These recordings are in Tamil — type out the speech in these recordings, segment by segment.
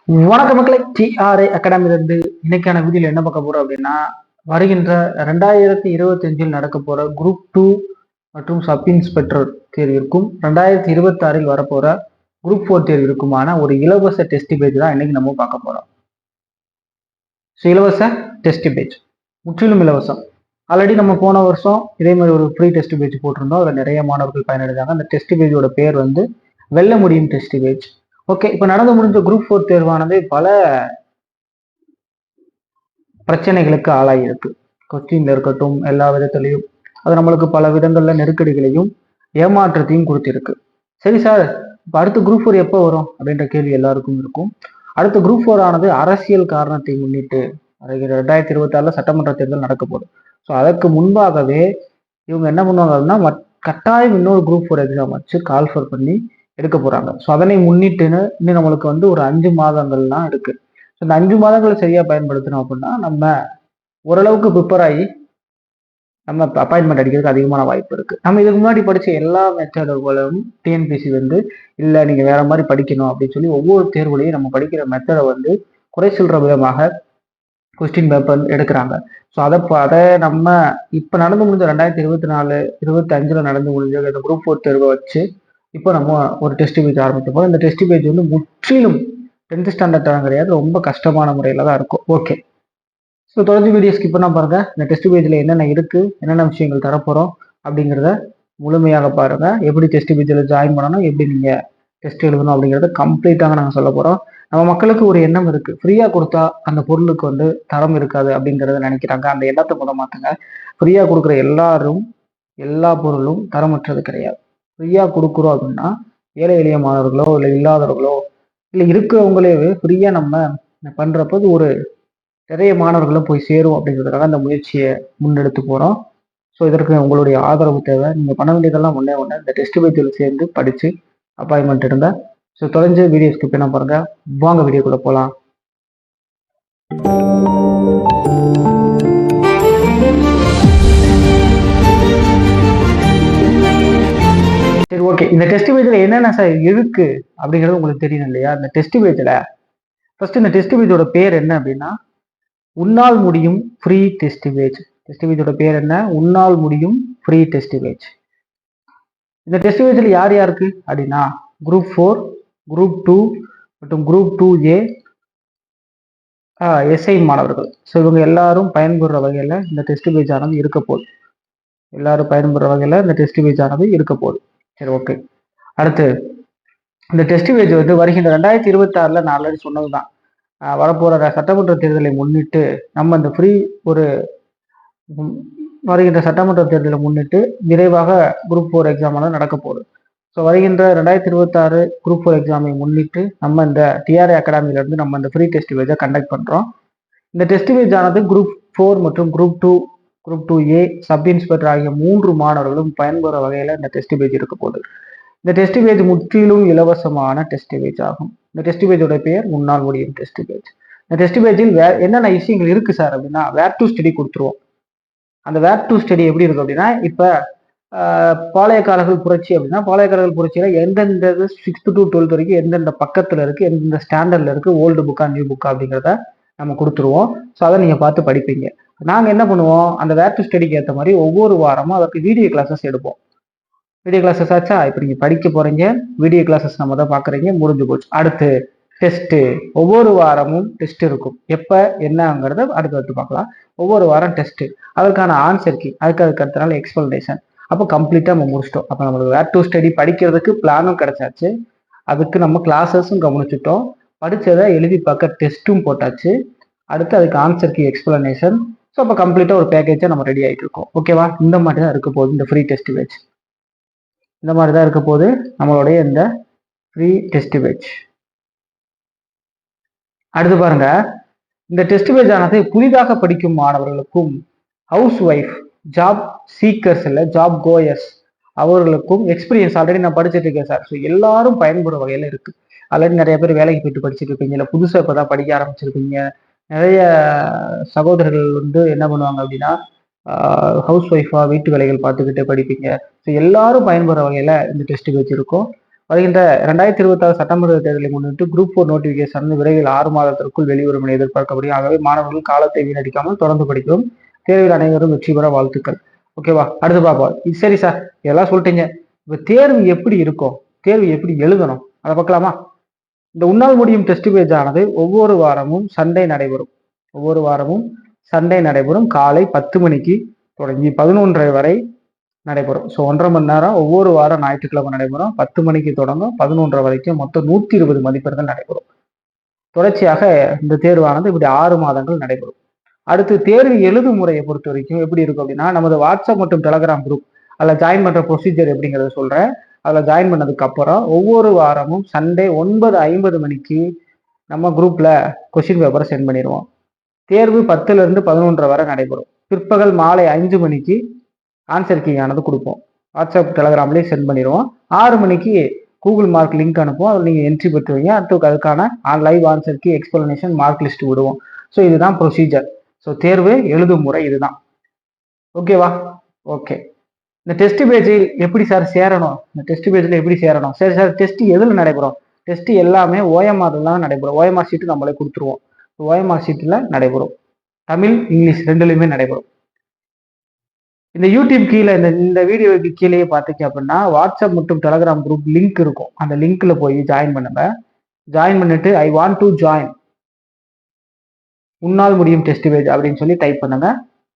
வணக்க மக்களை, டிஆர்ஏ அகாடமிலிருந்து இன்னைக்கான வீடியோல என்ன பார்க்க போறோம் அப்படின்னா, வருகின்ற 2025 நடக்க போற குரூப் 2 மற்றும் சப் இன்ஸ்பெக்டர் தேர்விற்கும் 2026 வரப்போற குரூப் 4 தேர்விற்குமான ஒரு இலவச டெஸ்ட் பேஜ் தான் இன்னைக்கு நம்ம பார்க்க போறோம். இலவச டெஸ்ட் பேஜ் முற்றிலும் இலவசம். ஆல்ரெடி நம்ம போன வருஷம் இதே மாதிரி ஒரு ஃப்ரீ டெஸ்ட் பேஜ் போட்டிருந்தோம். அதில் நிறைய மாணவர்கள் பயனடைஞ்சாங்க. அந்த டெஸ்ட் பேஜோட பேர் வந்து வெல்ல முடியும் டெஸ்ட் பேஜ். ஓகே, இப்போ நடந்து முடிஞ்ச குரூப் 4 தேர்வானது பல பிரச்சனைகளுக்கு ஆளாயிருக்கு. கொஸ்டின்ல இருக்கட்டும், எல்லா விதத்திலையும் அது நம்மளுக்கு பல விதங்கள்ல நெருக்கடிகளையும் ஏமாற்றத்தையும் கொடுத்திருக்கு. சரி சார், இப்போ அடுத்த குரூப் 4 எப்போ வரும் அப்படின்ற கேள்வி எல்லாருக்கும் இருக்கும். அடுத்த குரூப் 4 ஆனது அரசியல் காரணத்தை முன்னிட்டு 2026 சட்டமன்ற தேர்தல் நடக்க போகுது. ஸோ அதற்கு முன்பாகவே இவங்க என்ன பண்ணுவாங்க அப்படின்னா, கட்டாயம் இன்னொரு குரூப் 4 எக்ஸாம் வச்சு கால்ஃபர் பண்ணி எடுக்க போறாங்க. ஸோ அதனை முன்னிட்டுன்னு இன்னும் நம்மளுக்கு வந்து ஒரு 5 மாதங்கள்லாம் இருக்கு. ஸோ இந்த 5 மாதங்களை சரியா பயன்படுத்தணும் அப்படின்னா நம்ம ஓரளவுக்கு ப்ரிப்பேர் ஆகி நம்ம அப்பாயின்மெண்ட் அடிக்கிறதுக்கு அதிகமான வாய்ப்பு இருக்கு. நம்ம இதுக்கு முன்னாடி படிச்ச எல்லா மெத்தடுகளும் டிஎன்பிசி வந்து இல்லை நீங்க வேற மாதிரி படிக்கணும் அப்படின்னு சொல்லி ஒவ்வொரு தேர்வுலையும் நம்ம படிக்கிற மெத்தடை வந்து குறை சொல்ற விதமாக கொஸ்டின் பேப்பர் எடுக்கிறாங்க. ஸோ அதை நம்ம இப்போ நடந்து முடிஞ்ச 2024, 2025 நடந்து முடிஞ்ச இந்த குரூப் 4 தேர்வை வச்சு இப்போ நம்ம ஒரு டெஸ்ட் பேஜ் ஆரம்பிக்க போகிறோம். இந்த டெஸ்ட் பேஜ் வந்து முற்றிலும் 10th ஸ்டாண்டர்ட் தரம் கிடையாது, ரொம்ப கஷ்டமான முறையில் தான் இருக்கும். ஓகே, ஸோ தொடர்ந்து வீடியோ ஸ்கிப் பண்ணால் பாருங்க. இந்த டெஸ்ட் பேஜில் என்னென்ன இருக்குது, என்னென்ன விஷயங்கள் தரப்போகிறோம் அப்படிங்கிறத முழுமையாக பாருங்க. எப்படி டெஸ்ட் பேஜில் ஜாயின் பண்ணணும், எப்படி நீங்கள் டெஸ்ட் எழுதணும் அப்படிங்கிறத கம்ப்ளீட்டாக நாங்கள் சொல்ல போகிறோம். நம்ம மக்களுக்கு ஒரு எண்ணம் இருக்குது, ஃப்ரீயாக கொடுத்தா அந்த பொருளுக்கு வந்து தரம் இருக்காது அப்படிங்கிறத நினைக்கிறாங்க. அந்த எண்ணத்தை போட மாட்டாங்க. ஃப்ரீயாக கொடுக்குற எல்லா பொருளும் தரமற்றது கிடையாது. ஃப்ரீயாக கொடுக்குறோம் அப்படின்னா ஏழை எளிய மாணவர்களோ இல்லை இல்லாதவர்களோ இல்லை இருக்கிறவங்களே ஃப்ரீயாக நம்ம பண்ணுறப்போ ஒரு நிறைய மாணவர்களும் போய் சேரும் அப்படிங்கிறதுக்காக அந்த முயற்சியை முன்னெடுத்து போகிறோம். ஸோ இதற்கு உங்களுடைய ஆதரவு தேவை. நீங்கள் பண்ண வேண்டியதெல்லாம் ஒன்றே இந்த டெஸ்ட் பேஜில் சேர்ந்து படித்து அப்பாயின்மெண்ட் இருந்தால். ஸோ தொடர்ந்து வீடியோ ஸ்கிப் பண்ண பாருங்க. வாங்க வீடியோக்குள்ளே போகலாம். சரி, ஓகே, இந்த டெஸ்ட் பேஜில் என்னென்ன சார் இருக்கு அப்படிங்கிறது உங்களுக்கு தெரியும் இல்லையா? இந்த டெஸ்ட் பேஜில் ஃபர்ஸ்ட் இந்த டெஸ்ட் பேஜோட பேர் என்ன அப்படின்னா, உன்னால் முடியும் ஃப்ரீ டெஸ்ட் பேஜ். டெஸ்ட் பேஜோட பேர் என்ன? உன்னால் முடியும் ஃப்ரீ டெஸ்ட் பேஜ். இந்த டெஸ்ட் பேஜில் யார் யாருக்கு அப்படின்னா, குரூப் 4, குரூப் 2 மற்றும் குரூப் 2A எஸ்ஐ மாணவர்கள். ஸோ இவங்க எல்லாரும் பயன்பெறுற வகையில் இந்த டெஸ்ட் பேஜ் ஆனது இருக்க போகுது. எல்லாரும் பயன்பெறுற வகையில் இந்த டெஸ்ட் பேஜ் ஆனது இருக்க போகுது. சரி, ஓகே. அடுத்து இந்த டெஸ்ட் பேஜ் வந்து வருகின்ற 2026 நான் ஆல்ரெடி சொன்னதுதான். வரப்போற சட்டமன்ற தேர்தலை முன்னிட்டு நம்ம இந்த ஃப்ரீ ஒரு வருகின்ற சட்டமன்ற தேர்தலை முன்னிட்டு விரைவாக குரூப் 4 எக்ஸாம் ஆனது நடக்க போகுது. ஸோ வருகின்ற 2026 குரூப் 4 எக்ஸாமை முன்னிட்டு நம்ம இந்த டிஆர்ஏ அகாடமியிலிருந்து நம்ம இந்த ஃப்ரீ டெஸ்ட் பேஜை கண்டக்ட் பண்ணுறோம். இந்த டெஸ்ட் பேஜ் ஆனது குரூப் 4 மற்றும் group 2, group 2A sub inspector ஆகிய 3 மாணவர்களும் பயன்பெற வகையில் இந்த டெஸ்ட் பேஜ் இருக்க போகுது. இந்த டெஸ்ட் பேஜ் முற்றிலும் இலவசமான டெஸ்ட் பேஜ் ஆகும். இந்த டெஸ்ட் பேஜோட பேர் உன்னால் முடியும் டெஸ்ட் பேஜ். இந்த டெஸ்ட் பேஜில் என்னென்ன விஷயங்கள் இருக்கு சார் அப்படின்னா, வேர் டு ஸ்டடி கொடுத்துருவோம். அந்த வேர் டு ஸ்டடி எப்படி இருக்கு அப்படின்னா, இப்போ பாளையக்காரர்கள் புரட்சி அப்படின்னா, பாளையக்காரர்கள் புரட்சியில எந்தெந்த 6th to 12th வரைக்கும் எந்தெந்த பக்கத்துல இருக்கு, எந்தெந்த ஸ்டாண்டர்ட்ல இருக்கு, ஓல்டு புக்கா நியூ புக்கா அப்படிங்கிறத நம்ம கொடுத்துருவோம். ஸோ அதை நீங்க பார்த்து படிப்பீங்க. நாங்க என்ன பண்ணுவோம், அந்த வேர் டு ஸ்டடிக்கு ஏற்ற மாதிரி ஒவ்வொரு வாரமும் அதற்கு வீடியோ கிளாஸஸ் எடுப்போம். வீடியோ கிளாஸஸ் ஆச்சா, இப்போ நீங்க படிக்க போறீங்க, வீடியோ கிளாஸஸ் நம்ம தான் பாக்குறீங்க, முடிஞ்சு போச்சு. அடுத்து டெஸ்ட், ஒவ்வொரு வாரமும் டெஸ்ட் இருக்கும். எப்ப என்னங்கிறத அடுத்து பார்க்கலாம். ஒவ்வொரு வாரம் டெஸ்ட், அதற்கான ஆன்சர் கீ, அதுக்கு அடுத்த நாள் எக்ஸ்பிளனேஷன். அப்போ கம்ப்ளீட்டா நம்ம முடிச்சிட்டோம். அப்போ நம்மளுக்கு வேர் டு ஸ்டடி படிக்கிறதுக்கு பிளானும் கிடைச்சாச்சு, அதுக்கு நம்ம கிளாஸஸும் கவனிச்சுட்டோம், படிச்சதை எழுதி பார்க்க டெஸ்ட்டும் போட்டாச்சு, அடுத்து அதுக்கு ஆன்சர் கீ, எக்ஸ்பிளனேஷன். ஸோ அப்போ கம்ப்ளீட்டா ஒரு பேக்கேஜா நம்ம ரெடி ஆகிட்டு இருக்கோம். ஓகேவா? இந்த மாதிரி தான் இருக்க போகுது இந்த ஃப்ரீ டெஸ்ட் பேஜ். இந்த மாதிரி தான் இருக்க போகுது நம்மளுடைய இந்த ஃப்ரீ டெஸ்ட் பேஜ். அடுத்து பாருங்க, இந்த டெஸ்ட் பேஜ் ஆனது புதிதாக படிக்கும் மாணவர்களுக்கும், ஹவுஸ் ஒய்ஃப், ஜாப் சீக்கர்ஸ் இல்லை ஜாப் கோயர்ஸ் அவர்களுக்கும், எக்ஸ்பீரியன்ஸ் ஆல்ரெடி நான் படிச்சுட்டு இருக்கேன் சார், ஸோ எல்லாரும் பயன்படுற வகையில இருக்கு. ஆல்ரெடி நிறைய பேர் வேலைக்கு போயிட்டு படிச்சுட்டு இருப்பீங்க, இல்லை புதுசாக இப்போதான் படிக்க ஆரம்பிச்சிருப்பீங்க. நிறைய சகோதரர்கள் வந்து என்ன பண்ணுவாங்க அப்படின்னா, ஹவுஸ் ஒய்ஃபா வீட்டு வேலைகள் பார்த்துக்கிட்டே படிப்பீங்க. ஸோ எல்லாரும் பயன்படுற வகையில இந்த டெஸ்ட் பேஜ் இருக்கும். வருகின்ற 2026 சட்டமன்ற தேர்தலை முன்னிட்டு குரூப் 4 நோட்டிபிகேஷன் விரைவில் 6 மாதத்திற்குள் வெளிவரும் என எதிர்பார்க்கப்படுகிறது. ஆகவே மாணவர்கள் காலத்தை வீணடிக்காமல் தொடர்ந்து படிக்கிறோம். தேர்வில் அனைவரும் வெற்றி பெற வாழ்த்துக்கள். ஓகேவா, அடுத்து பார்ப்போம். சரி சார், இதெல்லாம் சொல்லிட்டீங்க, இப்ப தேர்வு எப்படி இருக்கும், தேர்வு எப்படி எழுதணும் அதை பார்க்கலாமா? இந்த உன்னால் முடியும் டெஸ்ட் பேஜ் ஆனது ஒவ்வொரு வாரமும் சண்டே நடைபெறும். காலை 10 மணிக்கு தொடங்கி 11:30 வரை நடைபெறும். ஸோ 1.5 மணி நேரம் ஒவ்வொரு வாரம் ஞாயிற்றுக்கிழமை நடைபெறும். 10 மணிக்கு தொடங்கும், 11:30 வரைக்கும் மொத்தம் 120 மதிப்பெண்கள் நடைபெறும். தொடர்ச்சியாக இந்த தேர்வானது இப்படி 6 மாதங்கள் நடைபெறும். அடுத்து தேர்வு எழுதும் முறையை பொறுத்த வரைக்கும் எப்படி இருக்கும் அப்படின்னா, நமது வாட்ஸ்அப் மற்றும் டெலகிராம் குரூப் அதில் ஜாயின் பண்ற ப்ரொசீஜர் எப்படிங்கிறத சொல்றேன். அதில் ஜாயின் பண்ணதுக்கு அப்புறம் ஒவ்வொரு வாரமும் சண்டே 9:50 மணிக்கு நம்ம குரூப்ல கொஸ்டின் பேப்பரை சென்ட் பண்ணிடுவோம். தேர்வு 10லிருந்து 11:30 வரை நடைபெறும். பிற்பகல் மாலை 5 மணிக்கு ஆன்சர் கீ ஆனது கொடுப்போம். வாட்ஸ்அப் டெலகிராம்லேயே சென்ட் பண்ணிடுவோம். 6 மணிக்கு கூகுள் மார்க் லிங்க் அனுப்புவோம். அதில் நீங்கள் என்ட்ரி பெற்றுவீங்க. அடுத்து அதுக்கான live answer key, explanation, mark list விடுவோம். ஸோ இதுதான் ப்ரொசீஜர். ஸோ தேர்வு எழுதும் முறை இதுதான். ஓகேவா? ஓகே. இந்த டெஸ்ட் பேஜில் எப்படி சார் சேரணும்? சரி சார், டெஸ்ட் எதில் நடைபெறும்? டெஸ்ட் எல்லாமே OMR தான் நடைபெறும். OMR ஷீட்டு நம்மளே கொடுத்துருவோம். OMR ஷீட்டில் நடைபெறும். தமிழ், இங்கிலீஷ் ரெண்டுலையுமே நடைபெறும். இந்த யூடியூப் கீழே இந்த வீடியோவுக்கு கீழே பார்த்தீங்க அப்படின்னா வாட்ஸ்அப் மற்றும் டெலகிராம் குரூப் லிங்க் இருக்கும். அந்த லிங்க்ல போய் ஜாயின் பண்ணுங்க. ஜாயின் பண்ணிட்டு ஐ வாண்ட் டு ஜாயின் உன்னால் முடியும் டெஸ்ட் பேஜ் அப்படின்னு சொல்லி டைப் பண்ணுங்க.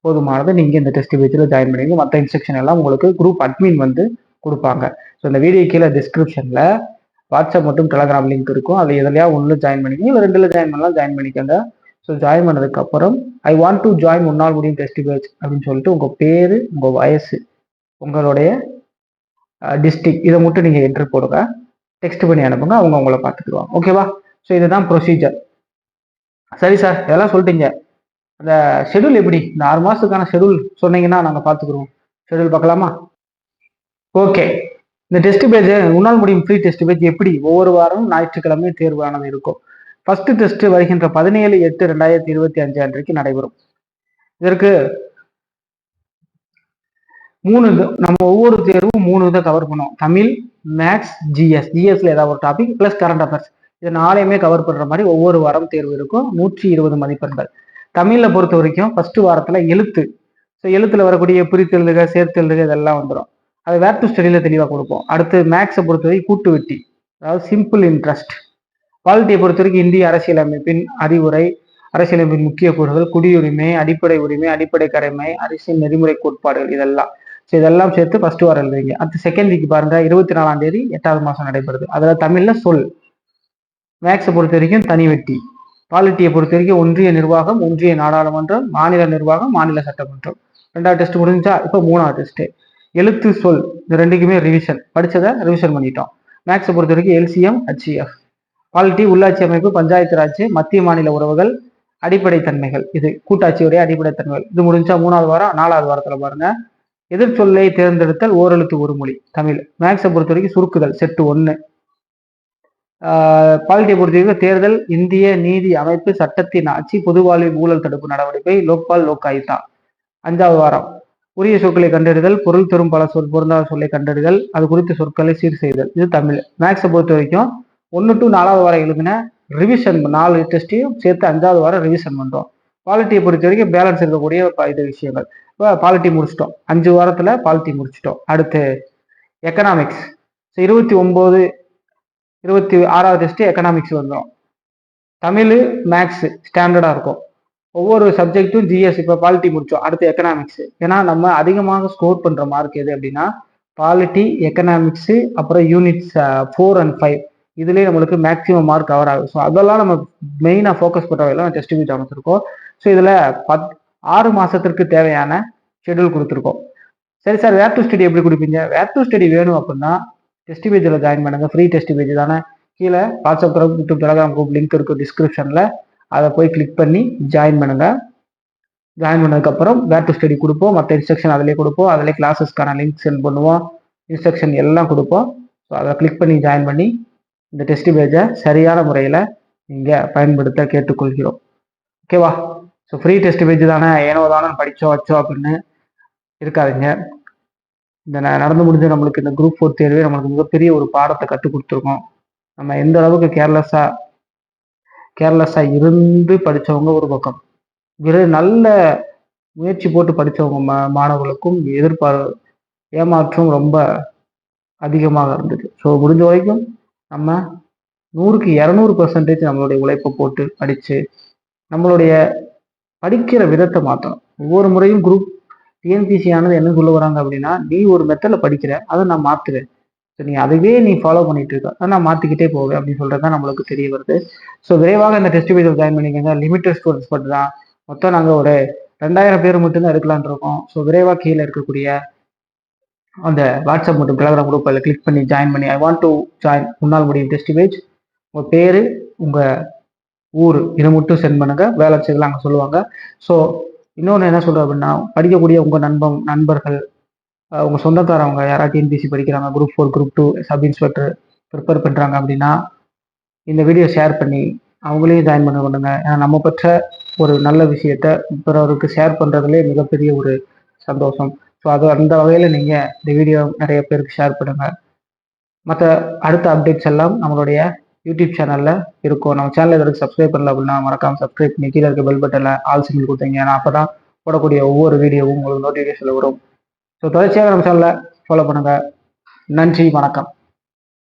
போதுமானது. நீங்க இந்த டெஸ்ட் பேஜில் ஜாயின் பண்ணுவீங்க. மற்ற இன்ஸ்ட்ரக்ஷன் எல்லாம் உங்களுக்கு குரூப் அட்மின் வந்து கொடுப்பாங்க. ஸோ இந்த வீடியோ கீழே டிஸ்கிரிப்ஷன்ல வாட்ஸ்அப் மற்றும் டெலகிராம் லிங்க் இருக்கும். அது எதுலையா ஒன்றுல ஜாயின் பண்ணிக்கோங்க, இல்லை ரெண்டுல ஜாயின் பண்ணலாம், ஜாயின் பண்ணிக்கோங்க. ஸோ ஜாயின் பண்ணதுக்கு அப்புறம் ஐ வாண்ட் டு ஜாயின் உன்னால் முடியும் டெஸ்ட் பேஜ் அப்படின்னு சொல்லிட்டு உங்க பேரு, உங்க வயசு, உங்களுடைய டிஸ்ட்ரிக்ட் இதை மட்டும் நீங்க என்ட்ரி போடுங்க. டெக்ஸ்ட் பண்ணி அனுப்புங்க. அவங்க உங்களை பார்த்துக்குவாங்க. ஓகேவா? ஸோ இதுதான் ப்ரொசீஜர். சரி சார், இதெல்லாம் சொல்லிட்டீங்க. அந்த ஷெடியூல் எப்படி? இந்த 6 மாசத்துக்கான ஷெடியூல் சொன்னீங்கன்னா நாங்கள் பார்த்துக்குறோம். ஷெடியூல் பார்க்கலாமா? ஓகே. இந்த டெஸ்ட் பேஜ் உன்னால் முடியும் ஃப்ரீ டெஸ்ட் பேஜ் எப்படி ஒவ்வொரு வாரமும் ஞாயிற்றுக்கிழமை தேர்வானது இருக்கும். ஃபர்ஸ்ட் டெஸ்ட் வருகின்ற 17/8/2025 அன்றைக்கு நடைபெறும். இதற்கு 3 நம்ம ஒவ்வொரு தேர்வும் 3 இதை கவர் பண்ணுவோம். தமிழ், மேத்ஸ், ஜிஎஸ்ல ஏதாவது ஒரு டாபிக் பிளஸ் கரண்ட் அஃபேர்ஸ். இது 4யுமே கவர் பண்ற மாதிரி ஒவ்வொரு வாரம் தேர்வு இருக்கும். 120 மதிப்பெண்கள். தமிழ்ல பொறுத்த வரைக்கும் ஃபர்ஸ்ட் வாரத்துல எழுத்து. ஸோ எழுத்துல வரக்கூடிய பிரித்தெழுதுக, சேர்த்தெழுதுக இதெல்லாம் வந்துடும். அதை வேர் டு ஸ்டடியில தெளிவாக கொடுப்போம். அடுத்து மேக்ஸை பொறுத்தவரை கூட்டு வெட்டி, அதாவது சிம்பிள் இன்ட்ரெஸ்ட். பாலிட்டியை பொறுத்த வரைக்கும் இந்திய அரசியலமைப்பின் அறிவுரை, அரசியலமைப்பின் முக்கிய கூறுகள், குடியுரிமை, அடிப்படை உரிமை, அடிப்படை கடமை, அரசியல் நெறிமுறை கோட்பாடுகள் இதெல்லாம். ஸோ இதெல்லாம் சேர்த்து ஃபர்ஸ்ட் வாரம் எழுதுவீங்க. அடுத்து செகண்ட் வீக் பாருங்க, 24ஆம் தேதி 8வது மாதம் நடைபெறுது. அதில் தமிழ்ல சொல். மேக்ஸை பொறுத்த வரைக்கும் தனி வெட்டி. பாலிட்டியை பொறுத்த வரைக்கும் ஒன்றிய நிர்வாகம், ஒன்றிய நாடாளுமன்றம், மாநில நிர்வாகம், மாநில சட்டமன்றம். 2வது டெஸ்ட் முடிஞ்சா இப்போ 3வது டெஸ்ட். எழுத்து, சொல் இந்த ரெண்டுக்குமே ரிவிஷன். படிச்சதை ரிவிஷன் பண்ணிட்டோம். மேக்ஸை பொறுத்த வரைக்கும் LCM, HCF. பாலிட்டி உள்ளாட்சி அமைப்பு, பஞ்சாயத்து ராஜ், மத்திய மாநில உறவுகள், அடிப்படை தன்மைகள், இது கூட்டாட்சியுடைய அடிப்படை தன்மைகள். இது முடிஞ்சா 3வது வாரம். 4வது வாரத்துல பாருங்க, எதிர்ச்சொல்லை தேர்ந்தெடுத்தல், ஓரெழுத்து ஒரு மொழி, தமிழ். மேக்ஸை பொறுத்த வரைக்கும் சுருக்குதல், செட்டு 1. பாலிட்டியை பொறுத்த வரைக்கும் தேர்தல், இந்திய நீதி அமைப்பு, சட்டத்தின் ஆட்சி, பொது வாழ்வில் ஊழல் தடுப்பு நடவடிக்கை, லோக்பால், லோக்காயுக்தா. 5வது வாரம் உரிய சொற்களை கண்டறிதல், பொருள் தரும் பல பொருந்தாத சொல்லை கண்டறிதல், அது குறித்த சொற்களை சீர் செய்தல், இது தமிழ். மேக்ஸை பொறுத்த வரைக்கும் 1 to 4வது வாரம் எழுதின ரிவிஷன் 4 டெஸ்ட்டையும் சேர்த்து 5வது வாரம் ரிவிஷன் பண்றோம். பாலிட்டியை பொறுத்த வரைக்கும் பேலன்ஸ் இருக்கக்கூடிய இது விஷயங்கள். இப்போ பாலிட்டி முடிச்சிட்டோம். 5 வாரத்துல பாலிட்டி முடிச்சிட்டோம். அடுத்து எக்கனாமிக்ஸ். 29, 26வது டெஸ்ட் எக்கனாமிக்ஸ் வந்துடும். தமிழ், மேக்ஸ் ஸ்டாண்டர்டா இருக்கும். ஒவ்வொரு சப்ஜெக்டும் ஜிஎஸ். இப்போ பாலிட்டி முடிச்சோம், அடுத்து எக்கனாமிக்ஸ். ஏன்னா நம்ம அதிகமாக ஸ்கோர் பண்ற மார்க் எது அப்படின்னா பாலிட்டி, எக்கனாமிக்ஸ், அப்புறம் யூனிட்ஸ் 4 and 5. இதுலேயே நம்மளுக்கு மேக்ஸிமம் மார்க் கவர் ஆகும். ஸோ அதெல்லாம் நம்ம மெயினாக ஃபோக்கஸ் பண்ணுறதெல்லாம் டெஸ்ட் பேஜ் அமைச்சிருக்கோம். ஸோ இதில் 6 மாதத்திற்கு தேவையான ஷெடியூல் கொடுத்துருக்கோம். சரி சார், வேர் டு ஸ்டடி எப்படி கொடுப்பீங்க? வேர் டு ஸ்டடி வேணும் அப்படின்னா டெஸ்ட் பேஜில் ஜாயின் பண்ணுங்க. ஃப்ரீ டெஸ்ட் பேஜ் தானே. கீழே WhatsApp group, YouTube, Telegram group link இருக்குது டிஸ்கிரிப்ஷனில். அதை போய் கிளிக் பண்ணி ஜாயின் பண்ணுங்க. ஜாயின் பண்ணதுக்கப்புறம் வேர் டு ஸ்டடி கொடுப்போம். மற்ற இன்ஸ்ட்ரக்ஷன் அதிலே கொடுப்போம். அதிலே கிளாஸஸ்க்கான லிங்க் சென்ட் பண்ணுவோம். இன்ஸ்ட்ரக்ஷன் எல்லாம் கொடுப்போம். ஸோ அதை கிளிக் பண்ணி ஜாயின் பண்ணி இந்த டெஸ்ட் பேஜை சரியான முறையில் நீங்கள் பயன்படுத்த கேட்டுக்கொள்கிறோம். ஓகேவா? ஸோ ஃப்ரீ டெஸ்ட் பேஜ் தானே, ஏனோ தானே படித்தோம் வச்சோம் அப்படின்னு இருக்காதுங்க. இந்த நடந்து முடிஞ்ச நம்மளுக்கு இந்த குரூப் 4 தேர்வே நம்மளுக்கு மிகப்பெரிய ஒரு பாடத்தை கற்றுக் கொடுத்துருக்கோம். நம்ம எந்த அளவுக்கு கேர்லெஸ்ஸா இருந்து படிச்சவங்க ஒரு பக்கம், நல்ல முயற்சி போட்டு படிச்சவங்க மாணவர்களுக்கும் ஏமாற்றம் ரொம்ப அதிகமாக இருந்தது. ஸோ முடிஞ்ச வரைக்கும் நம்ம 100க்கு 200% நம்மளுடைய உழைப்பை போட்டு படிச்சு நம்மளுடைய படிக்கிற விதத்தை மாற்றணும். ஒவ்வொரு முறையும் டிஎன்பிசி ஆனது என்ன சொல்ல வராங்க அப்படின்னா, நீ ஒரு மெத்தடில் படிக்கிற, அதை நான் மாத்துவேன். ஸோ நீ அதுவே நீ ஃபாலோ பண்ணிட்டு இருக்க, அதை நான் மாத்திக்கிட்டே போவேன் அப்படின்னு சொல்றதுதான் நம்மளுக்கு தெரிய வருது. ஸோ விரைவாக இந்த டெஸ்ட் பேஜில் ஜாயின் பண்ணிக்கோங்க. லிமிட்டட் ஸ்டூடெண்ட்ஸ் மட்டும் தான். மொத்தம் நாங்கள் ஒரு 2000 பேர் மட்டும்தான் எடுக்கலான் இருக்கோம். ஸோ விரைவாக கீழே இருக்கக்கூடிய அந்த வாட்ஸ்அப் மற்றும் டெலிகிராம் குரூப் அதில் கிளிக் பண்ணி ஜாயின் பண்ணி ஐ வாண்ட் டு ஜாயின் உன்னால் முடியும் டெஸ்ட் பேஜ், உங்கள் பேர், உங்கள் ஊர், இதை மட்டும் சென்ட் பண்ணுங்க. வேலை செய்யலாம் அங்கே சொல்லுவாங்க. ஸோ இன்னொன்று என்ன சொல்கிறேன் அப்படின்னா, படிக்கக்கூடிய உங்கள் நண்பர்கள், உங்கள் சொந்தக்காரவங்க யாராவது டிஎன்பிசி படிக்கிறாங்க, group 4 group 2 sub inspector prepare பண்ணுறாங்க அப்படின்னா இந்த வீடியோ ஷேர் பண்ணி அவங்களையும் ஜாயின் பண்ண பண்ணுங்க. ஏன்னா நம்ம பெற்ற ஒரு நல்ல விஷயத்த பிறருக்கு ஷேர் பண்ணுறதுலே மிகப்பெரிய ஒரு சந்தோஷம். ஸோ அந்த வகையில் நீங்கள் இந்த வீடியோ நிறைய பேருக்கு ஷேர் பண்ணுங்கள். மற்ற அடுத்த அப்டேட்ஸ் எல்லாம் நம்மளுடைய யூடியூப் சேனலில் இருக்கும். நம்ம சேனலில் இதற்கு சப்ஸ்கிரைப் பண்ணல அப்படின்னா மறக்காமல் சப்ஸ்கிரைப் பண்ணி கீழே இருக்க பெல் பட்டனில் ஆல் சிங்கிள் கொடுத்தீங்க. ஏன்னா அப்போ தான் போடக்கூடிய ஒவ்வொரு வீடியோவும் உங்களுக்கு நோட்டிஃபிகேஷனில் வரும். ஸோ தொடர்ச்சியாக நம்ம சேனலில் ஃபாலோ பண்ணுங்கள். நன்றி, வணக்கம்.